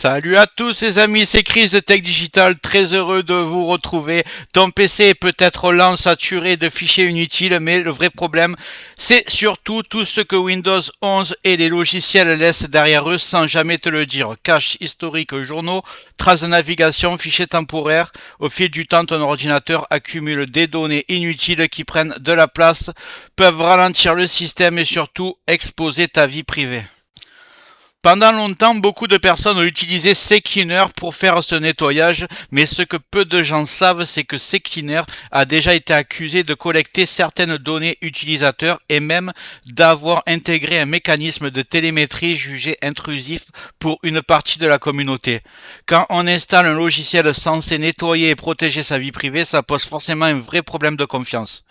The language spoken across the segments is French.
Salut à tous les amis, c'est Chris de Tech Digital, très heureux de vous retrouver. Ton PC est peut-être lent, saturé de fichiers inutiles, mais le vrai problème, c'est surtout tout ce que Windows 11 et les logiciels laissent derrière eux sans jamais te le dire. Cache historique, journaux, traces de navigation, fichiers temporaires. Au fil du temps, ton ordinateur accumule des données inutiles qui prennent de la place, peuvent ralentir le système et surtout exposer ta vie privée. Pendant longtemps, beaucoup de personnes ont utilisé CCleaner pour faire ce nettoyage, mais ce que peu de gens savent, c'est que CCleaner a déjà été accusé de collecter certaines données utilisateurs et même d'avoir intégré un mécanisme de télémétrie jugé intrusif pour une partie de la communauté. Quand on installe un logiciel censé nettoyer et protéger sa vie privée, ça pose forcément un vrai problème de confiance.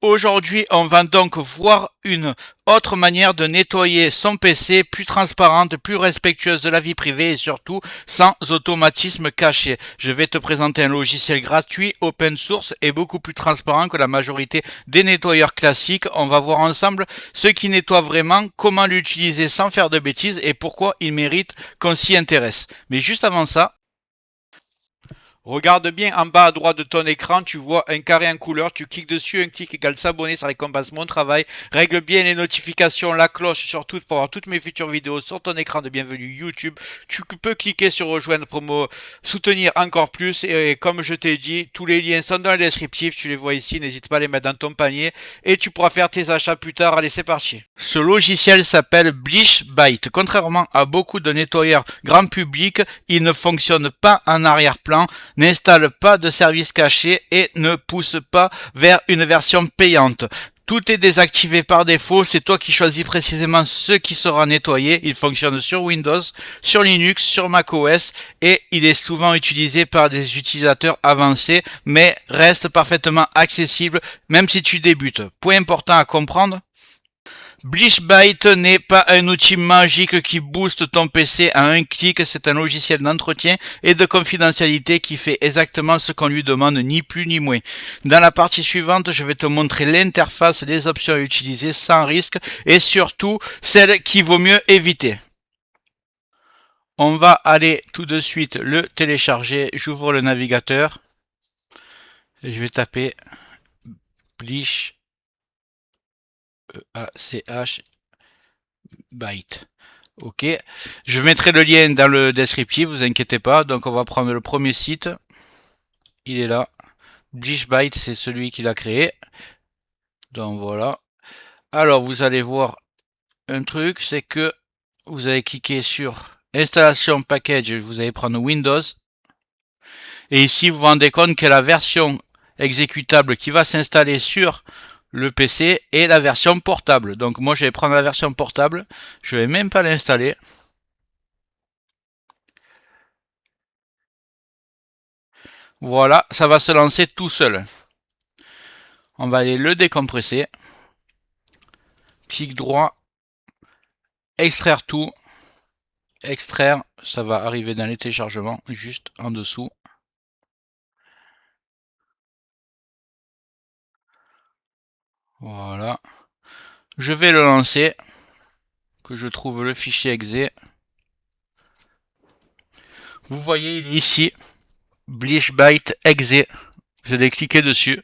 Aujourd'hui, on va donc voir une autre manière de nettoyer son PC, plus transparente, plus respectueuse de la vie privée et surtout sans automatisme caché. Je vais te présenter un logiciel gratuit, open source et beaucoup plus transparent que la majorité des nettoyeurs classiques. On va voir ensemble ce qui nettoie vraiment, comment l'utiliser sans faire de bêtises et pourquoi il mérite qu'on s'y intéresse. Mais juste avant ça, regarde bien en bas à droite de ton écran, tu vois un carré en couleur, tu cliques dessus, un clic égale s'abonner, ça récompense mon travail. Règle bien les notifications, la cloche surtout pour avoir toutes mes futures vidéos sur ton écran de bienvenue YouTube. Tu peux cliquer sur rejoindre pour me soutenir encore plus et comme je t'ai dit, tous les liens sont dans le descriptif, tu les vois ici, n'hésite pas à les mettre dans ton panier et tu pourras faire tes achats plus tard. Allez, c'est parti. Ce logiciel s'appelle BleachBite. Contrairement à beaucoup de nettoyeurs grand public, il ne fonctionne pas en arrière-plan, n'installe pas de service caché et ne pousse pas vers une version payante. Tout est désactivé par défaut, c'est toi qui choisis précisément ce qui sera nettoyé. Il fonctionne sur Windows, sur Linux, sur macOS et il est souvent utilisé par des utilisateurs avancés mais reste parfaitement accessible même si tu débutes. Point important à comprendre. BleachBite n'est pas un outil magique qui booste ton PC à un clic, c'est un logiciel d'entretien et de confidentialité qui fait exactement ce qu'on lui demande, ni plus ni moins. Dans la partie suivante, je vais te montrer l'interface, les options à utiliser sans risque et surtout celles qu'il vaut mieux éviter. On va aller tout de suite le télécharger, j'ouvre le navigateur et je vais taper Bleach E-A-C-H Byte. Ok, je mettrai le lien dans le descriptif, vous inquiétez pas. Donc on va prendre le premier site. Il est là. BleachBite, c'est celui qui l'a créé. Donc voilà. Alors vous allez voir un truc, c'est que vous allez cliquer sur installation package, vous allez prendre Windows. Et ici vous vous rendez compte que la version exécutable qui va s'installer sur le PC et la version portable. Donc moi je vais prendre la version portable, je vais même pas l'installer. Voilà, ça va se lancer tout seul. On va aller le décompresser. Clic droit, extraire tout. Extraire, ça va arriver dans les téléchargements, juste en dessous. Voilà. Je vais le lancer. Que je trouve le fichier exe. Vous voyez, il est ici. BleachBite exe. Vous allez cliquer dessus.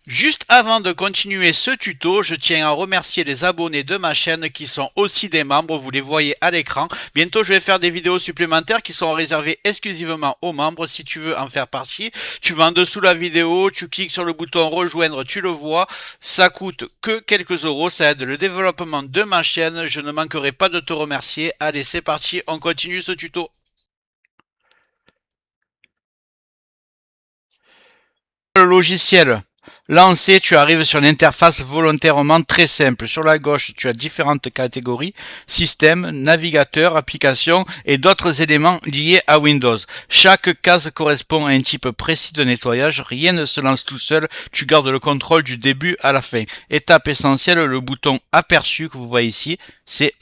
Juste avant de continuer ce tuto, je tiens à remercier les abonnés de ma chaîne qui sont aussi des membres, vous les voyez à l'écran. Bientôt je vais faire des vidéos supplémentaires qui seront réservées exclusivement aux membres. Si tu veux en faire partie, tu vas en dessous de la vidéo, tu cliques sur le bouton rejoindre, tu le vois. Ça coûte que quelques euros, ça aide le développement de ma chaîne. Je ne manquerai pas de te remercier. Allez, c'est parti, on continue ce tuto. Le logiciel lancé, tu arrives sur une interface volontairement très simple. Sur la gauche, tu as différentes catégories, système, navigateur, application et d'autres éléments liés à Windows. Chaque case correspond à un type précis de nettoyage. Rien ne se lance tout seul. Tu gardes le contrôle du début à la fin. Étape essentielle, le bouton aperçu que vous voyez ici, c'est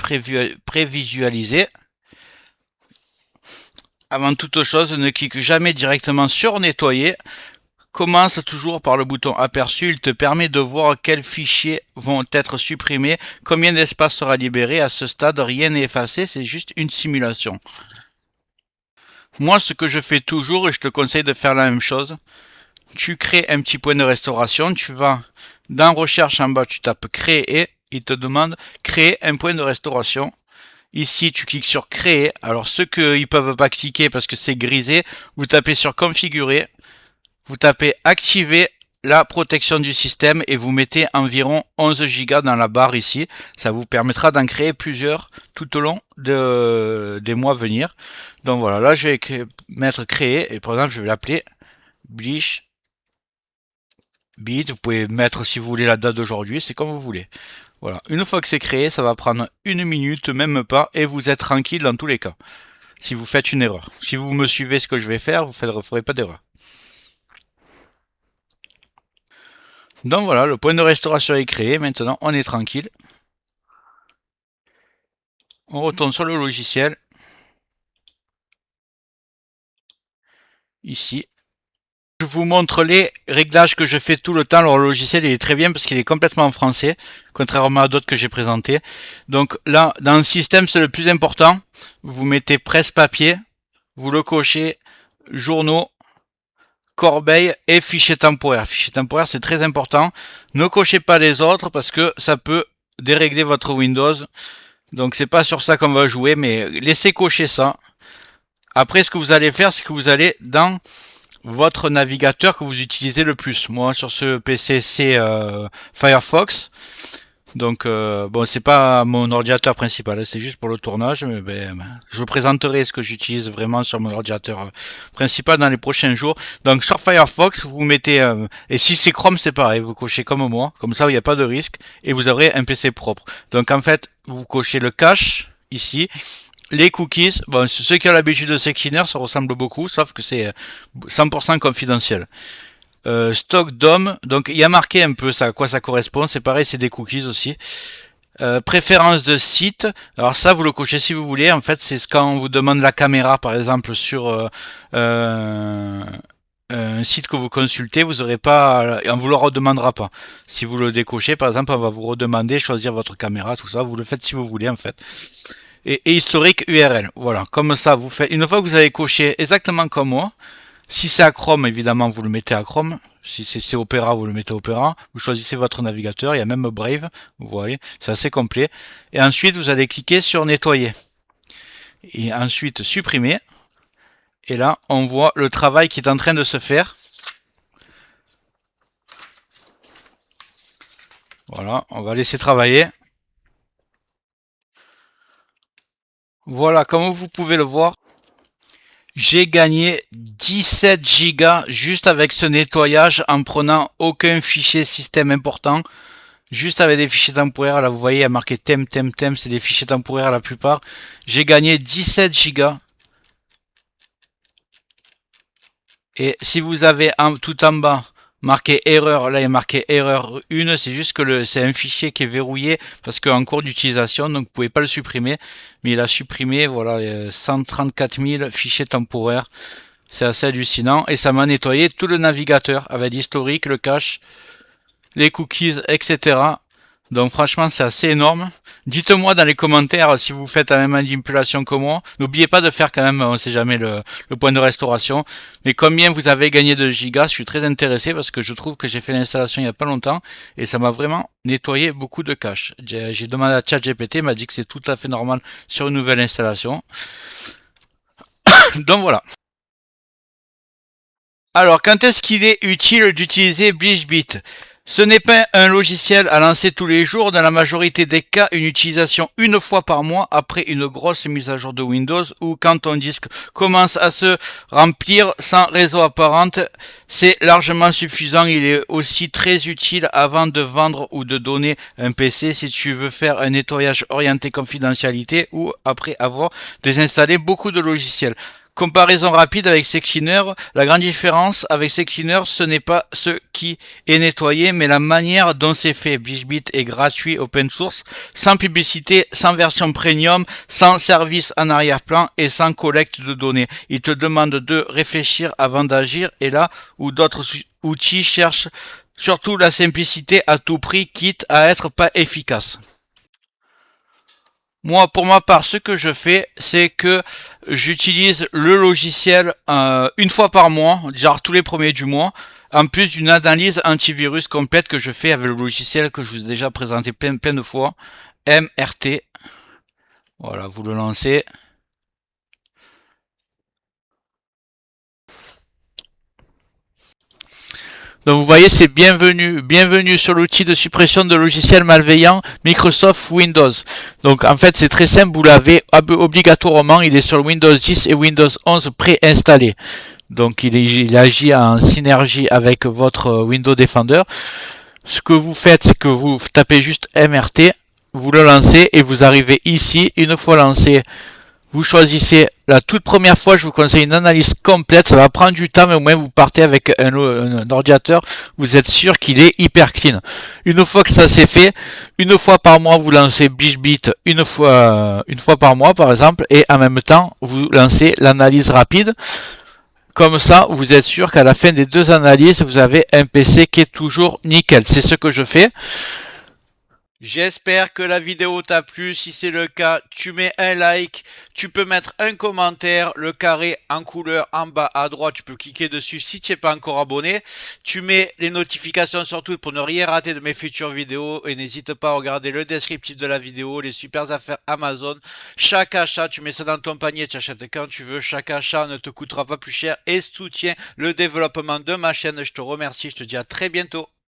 prévisualiser. Avant toute chose, ne clique jamais directement sur nettoyer. Commence toujours par le bouton aperçu, il te permet de voir quels fichiers vont être supprimés, combien d'espace sera libéré. À ce stade, rien n'est effacé, c'est juste une simulation. Moi, ce que je fais toujours, et je te conseille de faire la même chose, tu crées un petit point de restauration, tu vas dans recherche en bas, tu tapes créer, il te demande créer un point de restauration. Ici, tu cliques sur créer. Alors, ceux qui ne peuvent pas cliquer parce que c'est grisé, vous tapez sur configurer. Vous tapez activer la protection du système et vous mettez environ 11 Go dans la barre ici. Ça vous permettra d'en créer plusieurs tout au long des mois à venir. Donc voilà, là je vais mettre créer et par exemple je vais l'appeler Bleach Bit. Vous pouvez mettre si vous voulez la date d'aujourd'hui, c'est comme vous voulez. Voilà, une fois que c'est créé, ça va prendre 1 minute, même pas, et vous êtes tranquille dans tous les cas. Si vous faites une erreur. Si vous me suivez ce que je vais faire, vous ne ferez pas d'erreur. Donc voilà, le point de restauration est créé. Maintenant, on est tranquille. On retourne sur le logiciel. Ici. Je vous montre les réglages que je fais tout le temps. Alors, le logiciel, il est très bien parce qu'il est complètement en français, contrairement à d'autres que j'ai présentés. Donc là, dans le système, c'est le plus important. Vous mettez presse-papier. Vous le cochez. Journaux. Corbeille et fichier temporaire. Fichier temporaire, c'est très important. Ne cochez pas les autres parce que ça peut dérégler votre Windows. Donc c'est pas sur ça qu'on va jouer, mais laissez cocher ça. Après, ce que vous allez faire, c'est que vous allez dans votre navigateur que vous utilisez le plus. Moi, sur ce PC, c'est Firefox. Donc, bon, c'est pas mon ordinateur principal, c'est juste pour le tournage. Mais je vous présenterai ce que j'utilise vraiment sur mon ordinateur principal dans les prochains jours. Donc, sur Firefox, vous mettez... et si c'est Chrome, c'est pareil, vous cochez comme moi. Comme ça, il n'y a pas de risque. Et vous aurez un PC propre. Donc, en fait, vous cochez le cache, ici. Les cookies, bon, ceux qui ont l'habitude de Sectioner, ça ressemble beaucoup, sauf que c'est 100% confidentiel. Stock DOM, donc il y a marqué un peu ça, à quoi ça correspond, c'est pareil, c'est des cookies aussi. Préférence de site, alors ça vous le cochez si vous voulez, en fait c'est quand on vous demande la caméra par exemple sur un site que vous consultez, vous aurez pas, on vous le redemandera pas. Si vous le décochez par exemple, on va vous redemander choisir votre caméra, tout ça, vous le faites si vous voulez en fait. Et historique URL, voilà, comme ça vous faites, une fois que vous avez coché exactement comme moi. Si c'est à Chrome, évidemment, vous le mettez à Chrome. Si c'est Opera, vous le mettez Opera. Vous choisissez votre navigateur. Il y a même Brave. Vous voyez, c'est assez complet. Et ensuite, vous allez cliquer sur Nettoyer. Et ensuite, Supprimer. Et là, on voit le travail qui est en train de se faire. Voilà, on va laisser travailler. Voilà, comme vous pouvez le voir, j'ai gagné 17 Go juste avec ce nettoyage en prenant aucun fichier système important. Juste avec des fichiers temporaires, là vous voyez, il y a marqué thème, c'est des fichiers temporaires la plupart. J'ai gagné 17 Go. Et si vous avez tout en bas marqué erreur, là il y a marqué erreur 1, c'est juste que c'est un fichier qui est verrouillé parce qu'en cours d'utilisation, donc vous pouvez pas le supprimer. Mais il a supprimé, voilà, 134 000 fichiers temporaires. C'est assez hallucinant. Et ça m'a nettoyé tout le navigateur avec l'historique, le cache, les cookies, etc. Donc franchement, c'est assez énorme. Dites-moi dans les commentaires si vous faites la même manipulation que moi. N'oubliez pas de faire quand même, on ne sait jamais, le point de restauration. Mais combien vous avez gagné de gigas, je suis très intéressé parce que je trouve que j'ai fait l'installation il n'y a pas longtemps et ça m'a vraiment nettoyé beaucoup de cache. J'ai demandé à ChatGPT, il m'a dit que c'est tout à fait normal sur une nouvelle installation. Donc voilà. Alors, quand est-ce qu'il est utile d'utiliser BleachBit? Ce n'est pas un logiciel à lancer tous les jours, dans la majorité des cas, une utilisation une fois par mois après une grosse mise à jour de Windows ou quand ton disque commence à se remplir sans réseau apparente, c'est largement suffisant. Il est aussi très utile avant de vendre ou de donner un PC si tu veux faire un nettoyage orienté confidentialité ou après avoir désinstallé beaucoup de logiciels. Comparaison rapide avec Sectioner, la grande différence avec Sectioner, ce n'est pas ce qui est nettoyé, mais la manière dont c'est fait. BleachBit est gratuit, open source, sans publicité, sans version premium, sans service en arrière-plan et sans collecte de données. Il te demande de réfléchir avant d'agir et là où d'autres outil cherche surtout la simplicité à tout prix, quitte à être pas efficace. Moi, pour ma part, ce que je fais, c'est que j'utilise le logiciel une fois par mois, genre tous les premiers du mois, en plus d'une analyse antivirus complète que je fais avec le logiciel que je vous ai déjà présenté plein de fois, MRT. Voilà, vous le lancez. Donc vous voyez, c'est bienvenue sur l'outil de suppression de logiciels malveillants Microsoft Windows. Donc en fait, c'est très simple, vous l'avez obligatoirement, il est sur Windows 10 et Windows 11 préinstallé. Donc il agit en synergie avec votre Windows Defender. Ce que vous faites, c'est que vous tapez juste MRT, vous le lancez et vous arrivez ici. Une fois lancé, vous choisissez la toute première fois, je vous conseille une analyse complète, ça va prendre du temps, mais au moins vous partez avec un ordinateur, vous êtes sûr qu'il est hyper clean. Une fois que ça c'est fait, une fois par mois vous lancez BlichBit une fois par mois par exemple, et en même temps vous lancez l'analyse rapide. Comme ça, vous êtes sûr qu'à la fin des deux analyses, vous avez un PC qui est toujours nickel. C'est ce que je fais. J'espère que la vidéo t'a plu. Si c'est le cas, tu mets un like, tu peux mettre un commentaire, le carré en couleur en bas à droite, tu peux cliquer dessus si tu n'es pas encore abonné. Tu mets les notifications surtout pour ne rien rater de mes futures vidéos et n'hésite pas à regarder le descriptif de la vidéo, les super affaires Amazon. Chaque achat, tu mets ça dans ton panier, tu achètes quand tu veux. Chaque achat ne te coûtera pas plus cher et soutient le développement de ma chaîne. Je te remercie, je te dis à très bientôt.